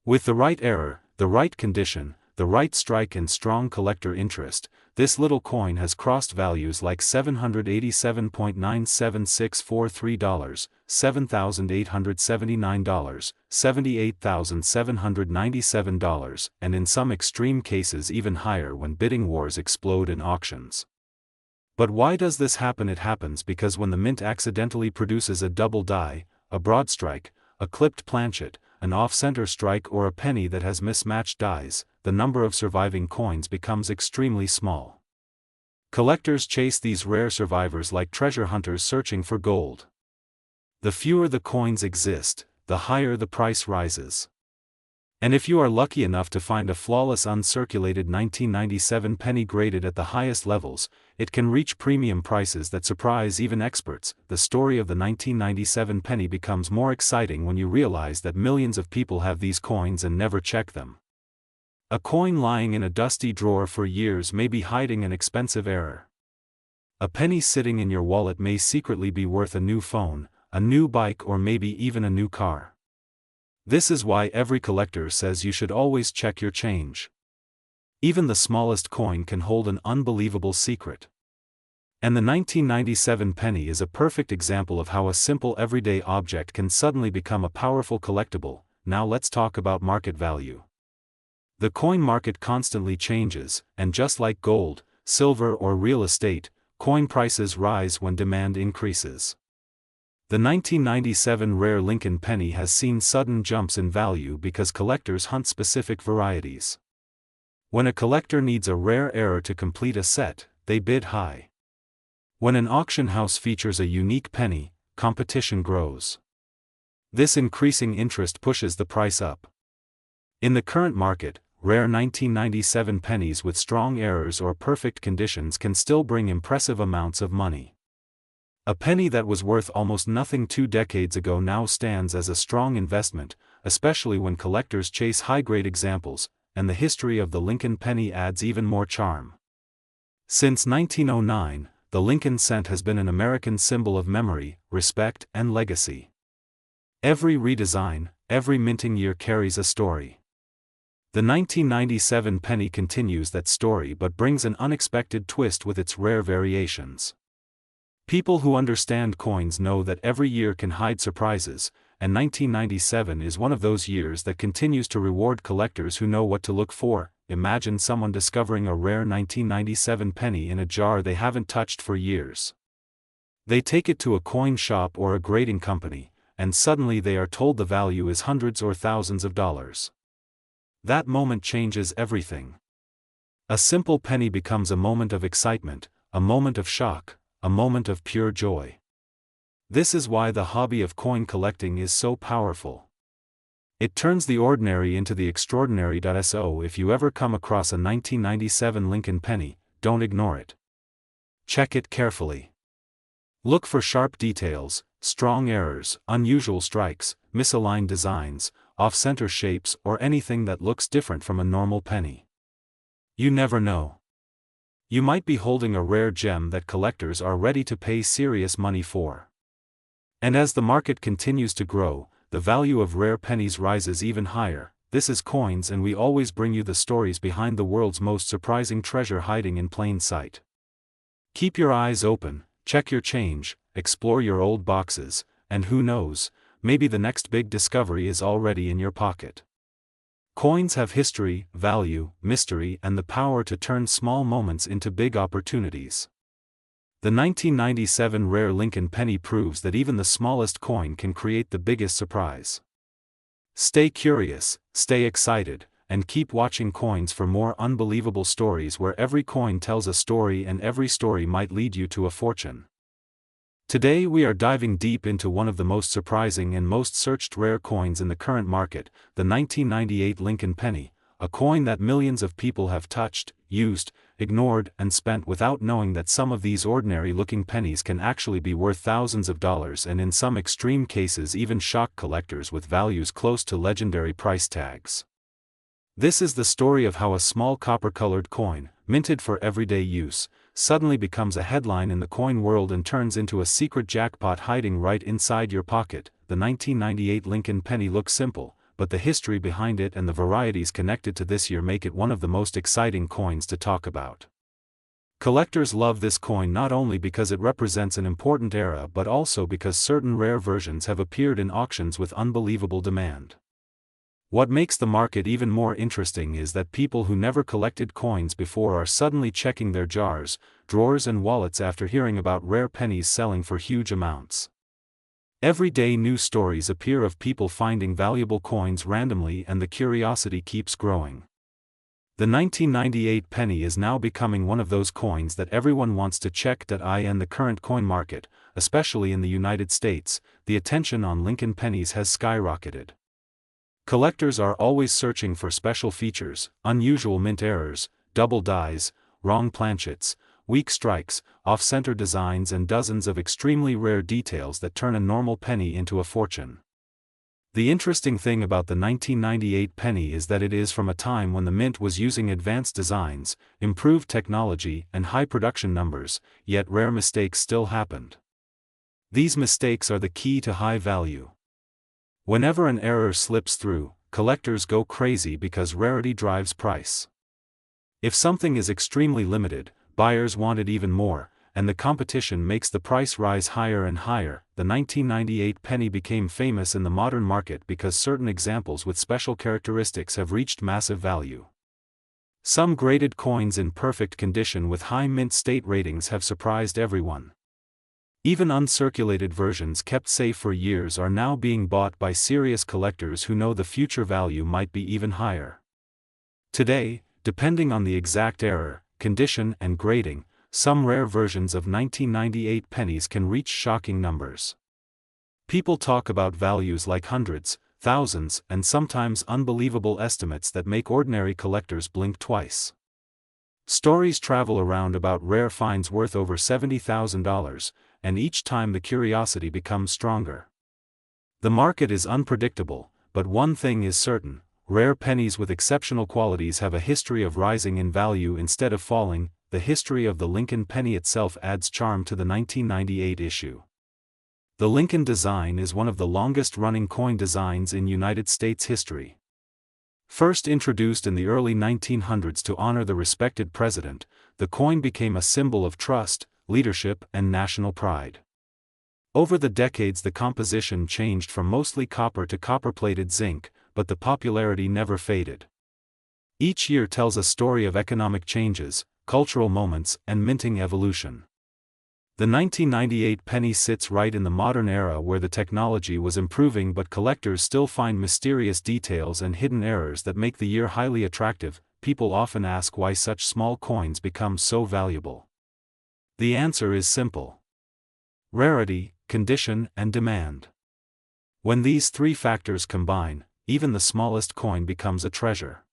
With the right error, the right condition, the right strike, and strong collector interest, this little coin has crossed values like $787.97643, $7,879, $78,797, and in some extreme cases even higher when bidding wars explode in auctions. But why does this happen? It happens because when the mint accidentally produces a double die, a broad strike, a clipped planchet, an off-center strike, or a penny that has mismatched dies, the number of surviving coins becomes extremely small. Collectors chase these rare survivors like treasure hunters searching for gold. The fewer the coins exist, the higher the price rises. And if you are lucky enough to find a flawless uncirculated 1997 penny graded at the highest levels, it can reach premium prices that surprise even experts. The story of the 1997 penny becomes more exciting when you realize that millions of people have these coins and never check them. A coin lying in a dusty drawer for years may be hiding an expensive error. A penny sitting in your wallet may secretly be worth a new phone, a new bike, or maybe even a new car. This is why every collector says you should always check your change. Even the smallest coin can hold an unbelievable secret. And the 1997 penny is a perfect example of how a simple everyday object can suddenly become a powerful collectible. Now let's talk about market value. The coin market constantly changes, and just like gold, silver, or real estate, coin prices rise when demand increases. The 1997 rare Lincoln penny has seen sudden jumps in value because collectors hunt specific varieties. When a collector needs a rare error to complete a set, they bid high. When an auction house features a unique penny, competition grows. This increasing interest pushes the price up. In the current market, rare 1997 pennies with strong errors or perfect conditions can still bring impressive amounts of money. A penny that was worth almost nothing 2 decades ago now stands as a strong investment, especially when collectors chase high-grade examples, and the history of the Lincoln penny adds even more charm. Since 1909, the Lincoln cent has been an American symbol of memory, respect, and legacy. Every redesign, every minting year carries a story. The 1997 penny continues that story but brings an unexpected twist with its rare variations. People who understand coins know that every year can hide surprises, and 1997 is one of those years that continues to reward collectors who know what to look for. Imagine someone discovering a rare 1997 penny in a jar they haven't touched for years. They take it to a coin shop or a grading company, and suddenly they are told the value is hundreds or thousands of dollars. That moment changes everything. A simple penny becomes a moment of excitement, a moment of shock, a moment of pure joy. This is why the hobby of coin collecting is so powerful. It turns the ordinary into the extraordinary. So if you ever come across a 1997 Lincoln penny, don't ignore it. Check it carefully. Look for sharp details, strong errors, unusual strikes, misaligned designs, off-center shapes, or anything that looks different from a normal penny. You never know. You might be holding a rare gem that collectors are ready to pay serious money for. And as the market continues to grow, the value of rare pennies rises even higher. This is Coins, and we always bring you the stories behind the world's most surprising treasure hiding in plain sight. Keep your eyes open, check your change, explore your old boxes, and who knows, maybe the next big discovery is already in your pocket. Coins have history, value, mystery, and the power to turn small moments into big opportunities. The 1997 rare Lincoln penny proves that even the smallest coin can create the biggest surprise. Stay curious, stay excited, and keep watching Coins for more unbelievable stories where every coin tells a story and every story might lead you to a fortune. Today we are diving deep into one of the most surprising and most searched rare coins in the current market, the 1998 Lincoln penny, a coin that millions of people have touched, used, ignored, and spent without knowing that some of these ordinary-looking pennies can actually be worth thousands of dollars and in some extreme cases even shock collectors with values close to legendary price tags. This is the story of how a small copper-colored coin, minted for everyday use, suddenly becomes a headline in the coin world and turns into a secret jackpot hiding right inside your pocket. The 1998 Lincoln penny looks simple, but the history behind it and the varieties connected to this year make it one of the most exciting coins to talk about. Collectors love this coin not only because it represents an important era but also because certain rare versions have appeared in auctions with unbelievable demand. What makes the market even more interesting is that people who never collected coins before are suddenly checking their jars, drawers and wallets after hearing about rare pennies selling for huge amounts. Every day new stories appear of people finding valuable coins randomly, and the curiosity keeps growing. The 1998 penny is now becoming one of those coins that everyone wants to check. In the current coin market, especially in the United States, the attention on Lincoln pennies has skyrocketed. Collectors are always searching for special features, unusual mint errors, double dies, wrong planchets, weak strikes, off-center designs, and dozens of extremely rare details that turn a normal penny into a fortune. The interesting thing about the 1998 penny is that it is from a time when the mint was using advanced designs, improved technology, and high production numbers, yet rare mistakes still happened. These mistakes are the key to high value. Whenever an error slips through, collectors go crazy because rarity drives price. If something is extremely limited, buyers want it even more, and the competition makes the price rise higher and higher. The 1998 penny became famous in the modern market because certain examples with special characteristics have reached massive value. Some graded coins in perfect condition with high mint state ratings have surprised everyone. Even uncirculated versions kept safe for years are now being bought by serious collectors who know the future value might be even higher. Today, depending on the exact error, condition, and grading, some rare versions of 1998 pennies can reach shocking numbers. People talk about values like hundreds, thousands, and sometimes unbelievable estimates that make ordinary collectors blink twice. Stories travel around about rare finds worth over $70,000, and each time the curiosity becomes stronger. The market is unpredictable, but one thing is certain: rare pennies with exceptional qualities have a history of rising in value instead of falling. the history of the Lincoln penny itself adds charm to the 1998 issue. The Lincoln design is one of the longest-running coin designs in United States history. First introduced in the early 1900s to honor the respected president, the coin became a symbol of trust, leadership, and national pride. Over the decades the composition changed from mostly copper to copper-plated zinc, but the popularity never faded. Each year tells a story of economic changes, cultural moments, and minting evolution. The 1998 penny sits right in the modern era where the technology was improving but collectors still find mysterious details and hidden errors that make the year highly attractive. People often ask why such small coins become so valuable. The answer is simple: rarity, condition, and demand. When these three factors combine, even the smallest coin becomes a treasure.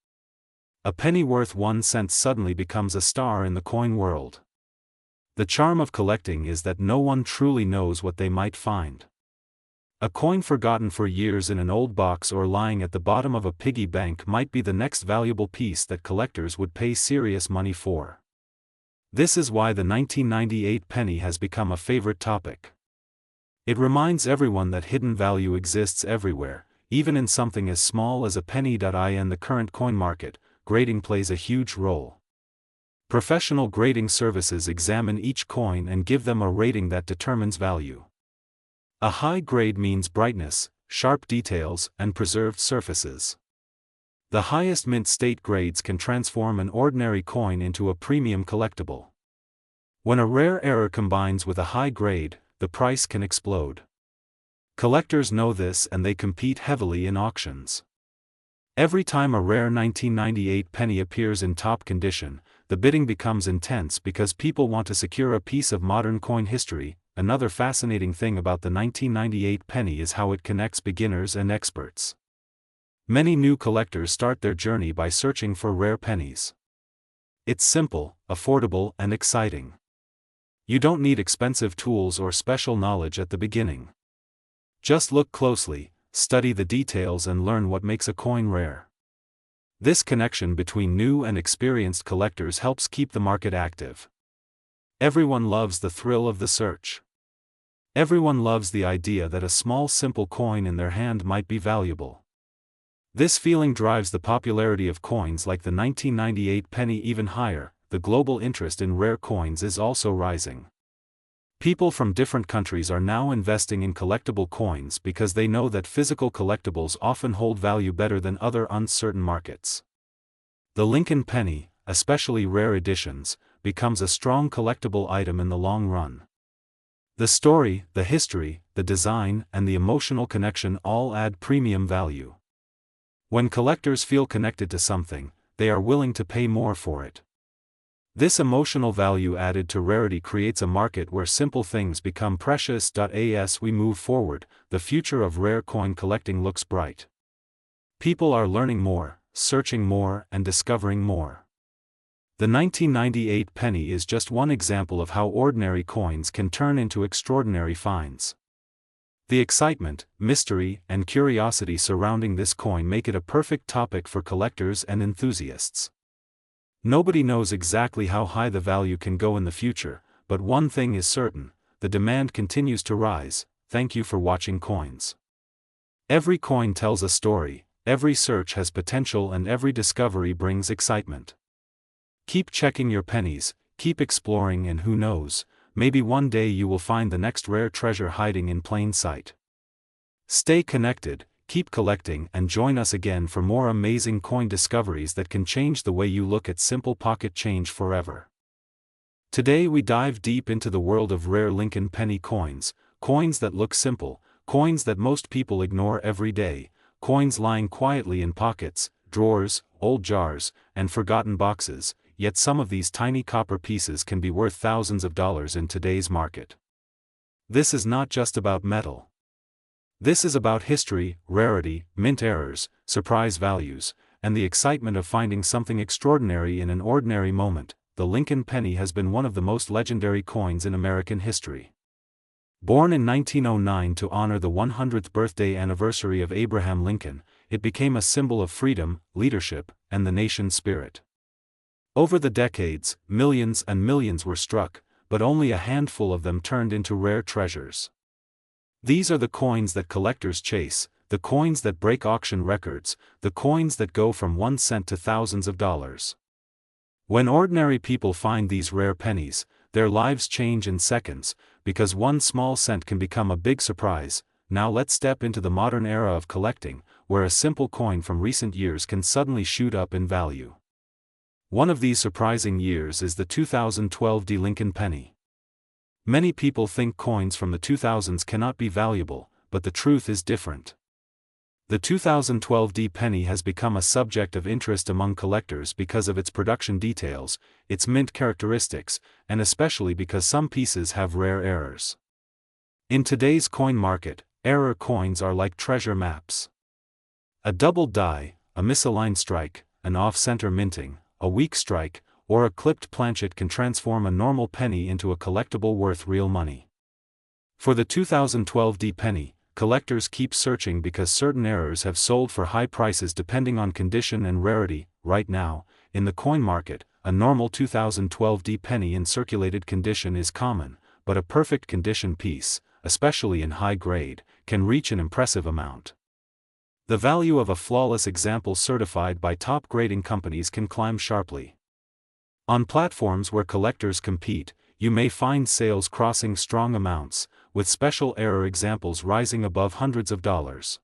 A penny worth 1 cent suddenly becomes a star in the coin world. The charm of collecting is that no one truly knows what they might find. A coin forgotten for years in an old box or lying at the bottom of a piggy bank might be the next valuable piece that collectors would pay serious money for. This is why the 1998 penny has become a favorite topic. It reminds everyone that hidden value exists everywhere, even in something as small as a penny. In the current coin market, grading plays a huge role. Professional grading services examine each coin and give them a rating that determines value. A high grade means brightness, sharp details, and preserved surfaces. The highest mint state grades can transform an ordinary coin into a premium collectible. When a rare error combines with a high grade, the price can explode. Collectors know this and they compete heavily in auctions. Every time a rare 1998 penny appears in top condition, the bidding becomes intense because people want to secure a piece of modern coin history. Another fascinating thing about the 1998 penny is how it connects beginners and experts. Many new collectors start their journey by searching for rare pennies. It's simple, affordable, and exciting. You don't need expensive tools or special knowledge at the beginning. Just look closely, study the details, and learn what makes a coin rare. This connection between new and experienced collectors helps keep the market active. Everyone loves the thrill of the search. Everyone loves the idea that a small simple coin in their hand might be valuable. This feeling drives the popularity of coins like the 1998 penny even higher. The global interest in rare coins is also rising. People from different countries are now investing in collectible coins because they know that physical collectibles often hold value better than other uncertain markets. The Lincoln penny, especially rare editions, becomes a strong collectible item in the long run. The story, the history, the design, and the emotional connection all add premium value. When collectors feel connected to something, they are willing to pay more for it. This emotional value added to rarity creates a market where simple things become precious. As we move forward, the future of rare coin collecting looks bright. People are learning more, searching more, and discovering more. The 1998 penny is just one example of how ordinary coins can turn into extraordinary finds. The excitement, mystery, and curiosity surrounding this coin make it a perfect topic for collectors and enthusiasts. Nobody knows exactly how high the value can go in the future, but one thing is certain: the demand continues to rise. Thank you for watching Coins. Every coin tells a story, every search has potential, and every discovery brings excitement. Keep checking your pennies, keep exploring, and who knows, maybe one day you will find the next rare treasure hiding in plain sight. Stay connected, keep collecting, and join us again for more amazing coin discoveries that can change the way you look at simple pocket change forever. Today we dive deep into the world of rare Lincoln penny coins, coins that look simple, coins that most people ignore every day, coins lying quietly in pockets, drawers, old jars, and forgotten boxes, yet some of these tiny copper pieces can be worth thousands of dollars in today's market. This is not just about metal. This is about history, rarity, mint errors, surprise values, and the excitement of finding something extraordinary in an ordinary moment. The Lincoln penny has been one of the most legendary coins in American history. Born in 1909 to honor the 100th birthday anniversary of Abraham Lincoln, it became a symbol of freedom, leadership, and the nation's spirit. Over the decades, millions and millions were struck, but only a handful of them turned into rare treasures. These are the coins that collectors chase, the coins that break auction records, the coins that go from 1 cent to thousands of dollars. When ordinary people find these rare pennies, their lives change in seconds, because 1 small cent can become a big surprise. Now let's step into the modern era of collecting, where a simple coin from recent years can suddenly shoot up in value. One of these surprising years is the 2012 Lincoln penny. Many people think coins from the 2000s cannot be valuable, but the truth is different. The 2012 penny has become a subject of interest among collectors because of its production details, its mint characteristics, and especially because some pieces have rare errors. In today's coin market, error coins are like treasure maps. A doubled die, a misaligned strike, an off-center minting, a weak strike, or a clipped planchet can transform a normal penny into a collectible worth real money. For the 2012 penny, collectors keep searching because certain errors have sold for high prices depending on condition and rarity. Right now, in the coin market, a normal 2012 penny in circulated condition is common, but a perfect condition piece, especially in high grade, can reach an impressive amount. The value of a flawless example certified by top grading companies can climb sharply. On platforms where collectors compete, you may find sales crossing strong amounts, with special error examples rising above hundreds of dollars.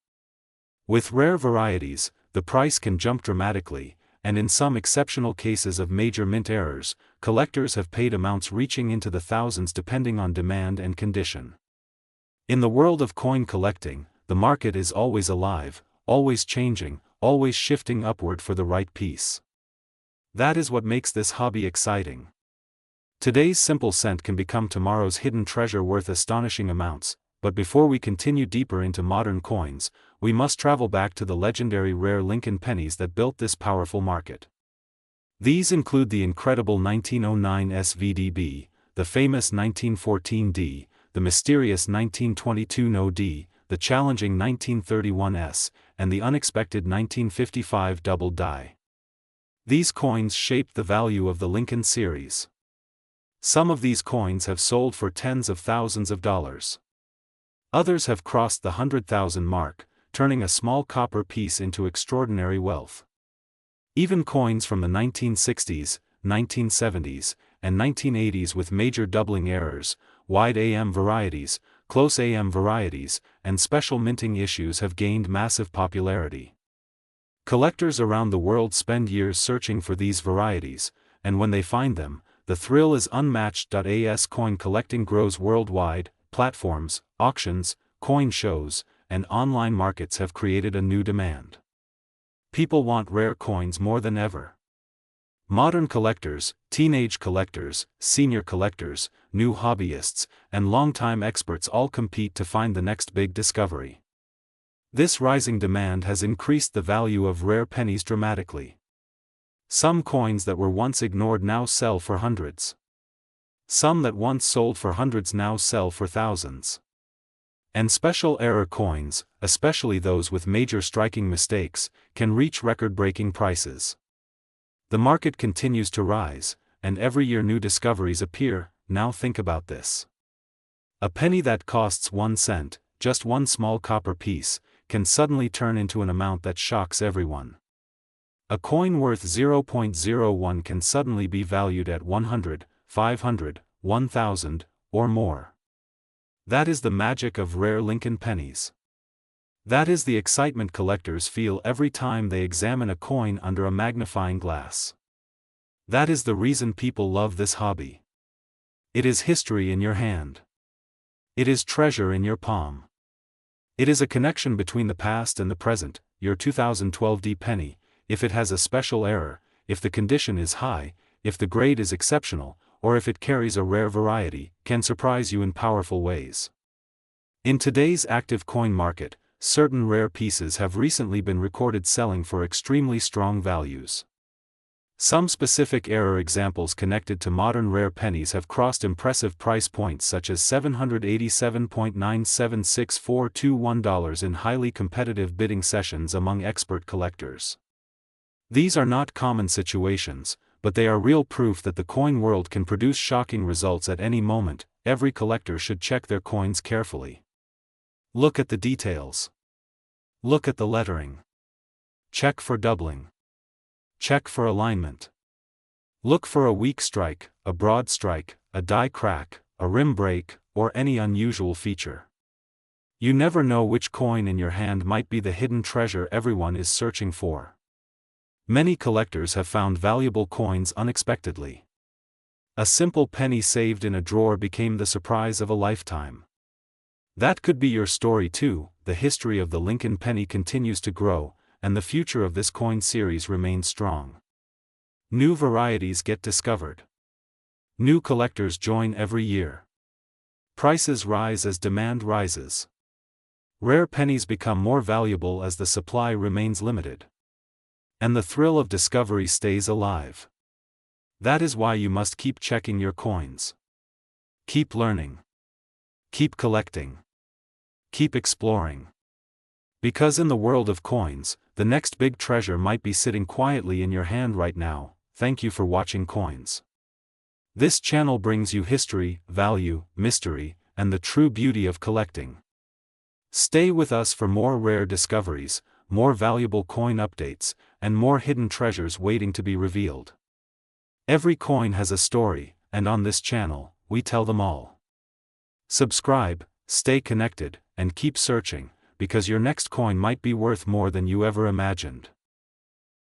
With rare varieties, the price can jump dramatically, and in some exceptional cases of major mint errors, collectors have paid amounts reaching into the thousands depending on demand and condition. In the world of coin collecting, the market is always alive, always changing, always shifting upward for the right piece. That is what makes this hobby exciting. Today's simple cent can become tomorrow's hidden treasure worth astonishing amounts, but before we continue deeper into modern coins, we must travel back to the legendary rare Lincoln pennies that built this powerful market. These include the incredible 1909 SVDB, the famous 1914 D, the mysterious 1922 No D, the challenging 1931 S, and the unexpected 1955 double die. These coins shaped the value of the Lincoln series. Some of these coins have sold for tens of thousands of dollars. Others have crossed the 100,000 mark, turning a small copper piece into extraordinary wealth. Even coins from the 1960s, 1970s, and 1980s with major doubling errors, wide AM varieties, close AM varieties, and special minting issues have gained massive popularity. Collectors around the world spend years searching for these varieties, and when they find them, the thrill is unmatched. As coin collecting grows worldwide, platforms, auctions, coin shows, and online markets have created a new demand. People want rare coins more than ever. Modern collectors, teenage collectors, senior collectors, new hobbyists, and longtime experts all compete to find the next big discovery. This rising demand has increased the value of rare pennies dramatically. Some coins that were once ignored now sell for hundreds. Some that once sold for hundreds now sell for thousands. And special error coins, especially those with major striking mistakes, can reach record-breaking prices. The market continues to rise, and every year new discoveries appear. Now think about this. A penny that costs 1 cent, just one small copper piece, can suddenly turn into an amount that shocks everyone. A coin worth 0.01 can suddenly be valued at 100, 500, 1,000, or more. That is the magic of rare Lincoln pennies. That is the excitement collectors feel every time they examine a coin under a magnifying glass. That is the reason people love this hobby. It is history in your hand. It is treasure in your palm. It is a connection between the past and the present. Your 2012 penny, if it has a special error, if the condition is high, if the grade is exceptional, or if it carries a rare variety, can surprise you in powerful ways. In today's active coin market, certain rare pieces have recently been recorded selling for extremely strong values. Some specific error examples connected to modern rare pennies have crossed impressive price points such as $787.97641 in highly competitive bidding sessions among expert collectors. These are not common situations, but they are real proof that the coin world can produce shocking results at any moment. Every collector should check their coins carefully. Look at the details. Look at the lettering. Check for doubling. Check for alignment. Look for a weak strike, a broad strike, a die crack, a rim break, or any unusual feature. You never know which coin in your hand might be the hidden treasure everyone is searching for. Many collectors have found valuable coins unexpectedly. A simple penny saved in a drawer became the surprise of a lifetime. That could be your story too. The history of the Lincoln penny continues to grow, and the future of this coin series remains strong. New varieties get discovered. New collectors join every year. Prices rise as demand rises. Rare pennies become more valuable as the supply remains limited. And the thrill of discovery stays alive. That is why you must keep checking your coins. Keep learning. Keep collecting. Keep exploring. Because in the world of coins, the next big treasure might be sitting quietly in your hand right now. Thank you for watching Coins. This channel brings you history, value, mystery, and the true beauty of collecting. Stay with us for more rare discoveries, more valuable coin updates, and more hidden treasures waiting to be revealed. Every coin has a story, and on this channel, we tell them all. Subscribe, stay connected, and keep searching, because your next coin might be worth more than you ever imagined.